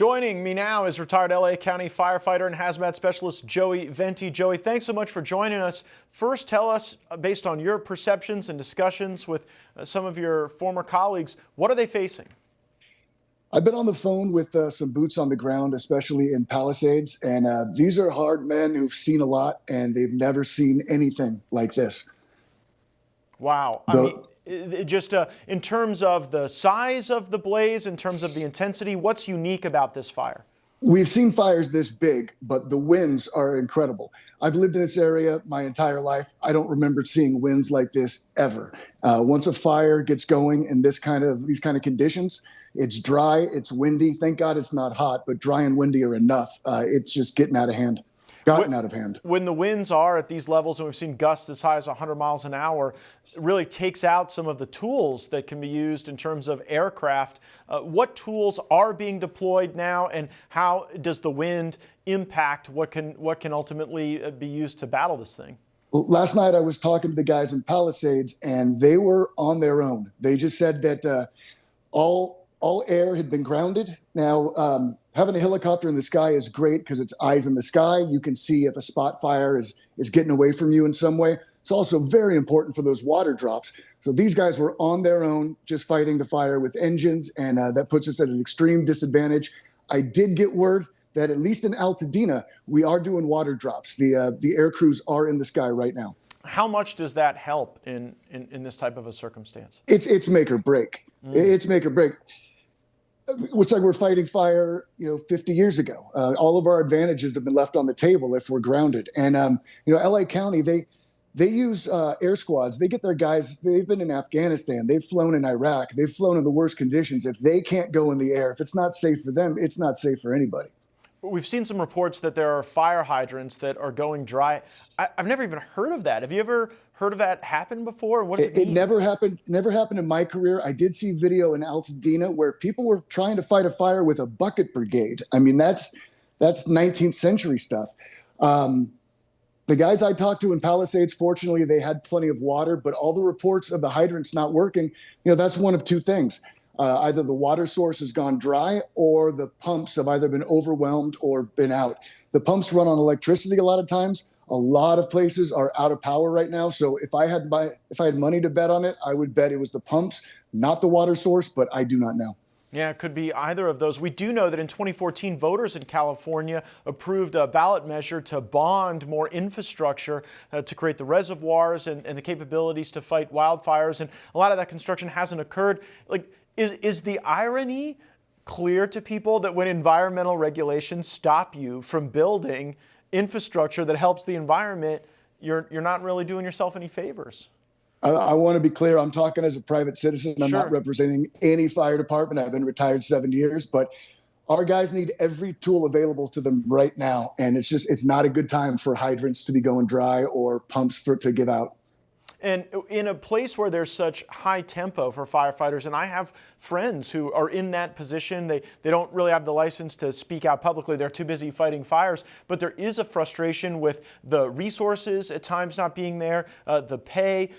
Joining me now is retired LA County firefighter and HAZMAT specialist Joey Venti. Joey, thanks so much for joining us. First, tell us, based on your perceptions and discussions with some of your former colleagues, what are they facing? I've been on the phone with some boots on the ground, especially in Palisades, and these are hard men who've seen a lot, and they've never seen anything like this. Wow. Just in terms of the size of the blaze, in terms of the intensity, what's unique about this fire? We've seen fires this big, but the winds are incredible. I've lived in this area my entire life. I don't remember seeing winds like this ever. Once a fire gets going in these kind of conditions, it's dry, it's windy. Thank God it's not hot, but dry and windy are enough. It's just getting out of hand. Gotten out of hand. When the winds are at these levels, and we've seen gusts as high as 100 miles an hour, it really takes out some of the tools that can be used in terms of aircraft. What tools are being deployed now, and how does the wind impact what can ultimately be used to battle this thing? Well, last night I was talking to the guys in Palisades, and they were on their own. They just said that all air had been grounded. Now, having a helicopter in the sky is great because it's eyes in the sky. You can see if a spot fire is getting away from you in some way. It's also very important for those water drops. So these guys were on their own, just fighting the fire with engines, and that puts us at an extreme disadvantage. I did get word that at least in Altadena, we are doing water drops. The air crews are in the sky right now. How much does that help in this type of a circumstance? It's make or break. It's make or break. It's like we're fighting fire, 50 years ago. All of our advantages have been left on the table if we're grounded. And, LA County, they use air squads. They get their guys. They've been in Afghanistan. They've flown in Iraq. They've flown in the worst conditions. If they can't go in the air, if it's not safe for them, it's not safe for anybody. We've seen some reports that there are fire hydrants that are going dry. I've never even heard of that. Have you ever heard of that happen before? What does it mean? It never happened in my career. I did see video in Altadena where people were trying to fight a fire with a bucket brigade. I mean, that's 19th century stuff. The guys I talked to in Palisades, fortunately, they had plenty of water, but all the reports of the hydrants not working, that's one of two things. Either the water source has gone dry or the pumps have either been overwhelmed or been out. The pumps run on electricity a lot of times. A lot of places are out of power right now. So if I had money to bet on it, I would bet it was the pumps, not the water source, but I do not know. Yeah, it could be either of those. We do know that in 2014, voters in California approved a ballot measure to bond more infrastructure to create the reservoirs and the capabilities to fight wildfires. And a lot of that construction hasn't occurred. Is the irony clear to people that when environmental regulations stop you from building infrastructure that helps the environment, you're not really doing yourself any favors? I want to be clear. I'm talking as a private citizen. I'm Sure. not representing any fire department. I've been retired 7 years, but our guys need every tool available to them right now. And it's not a good time for hydrants to be going dry or pumps to give out. And in a place where there's such high tempo for firefighters, and I have friends who are in that position, they don't really have the license to speak out publicly. They're too busy fighting fires. But there is a frustration with the resources at times not being there, the pay.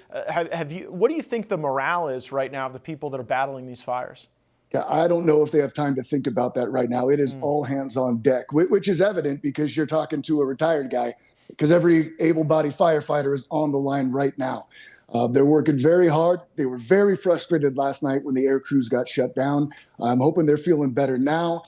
What do you think the morale is right now of the people that are battling these fires? Yeah, I don't know if they have time to think about that right now. It is all hands on deck, which is evident because you're talking to a retired guy, because every able-bodied firefighter is on the line right now. They're working very hard. They were very frustrated last night when the air crews got shut down. I'm hoping they're feeling better now.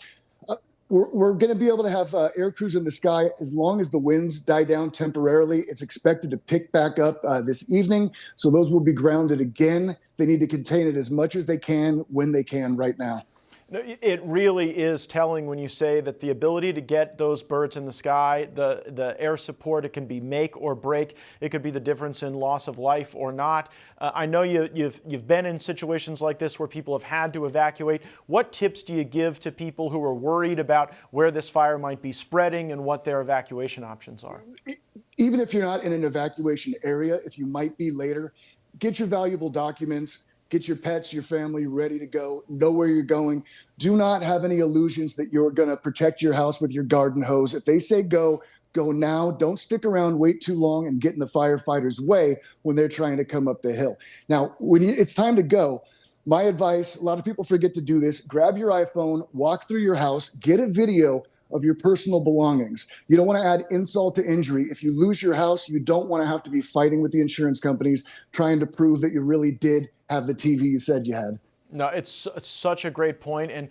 We're going to be able to have air crews in the sky as long as the winds die down temporarily. It's expected to pick back up this evening, so those will be grounded again. They need to contain it as much as they can when they can right now. It really is telling when you say that the ability to get those birds in the sky, the air support, it can be make or break. It could be the difference in loss of life or not. I know you've been in situations like this where people have had to evacuate. What tips do you give to people who are worried about where this fire might be spreading and what their evacuation options are? Even if you're not in an evacuation area, if you might be later, get your valuable documents. Get your pets, your family ready to go. Know where you're going. Do not have any illusions that you're going to protect your house with your garden hose. If they say go, go now. Don't stick around, wait too long, and get in the firefighters' way when they're trying to come up the hill. Now, when it's time to go, My advice, a lot of people forget to do this. Grab your iPhone, walk through your house, get a video of your personal belongings. You don't want to add insult to injury. If you lose your house, you don't want to have to be fighting with the insurance companies trying to prove that you really did have the TV you said you had. No, it's such a great point, and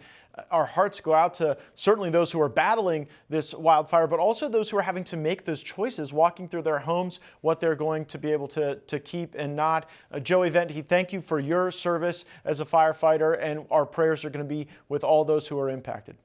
our hearts go out to certainly those who are battling this wildfire, but also those who are having to make those choices, walking through their homes, what they're going to be able to keep and not. Joey Venti, thank you for your service as a firefighter, and our prayers are going to be with all those who are impacted.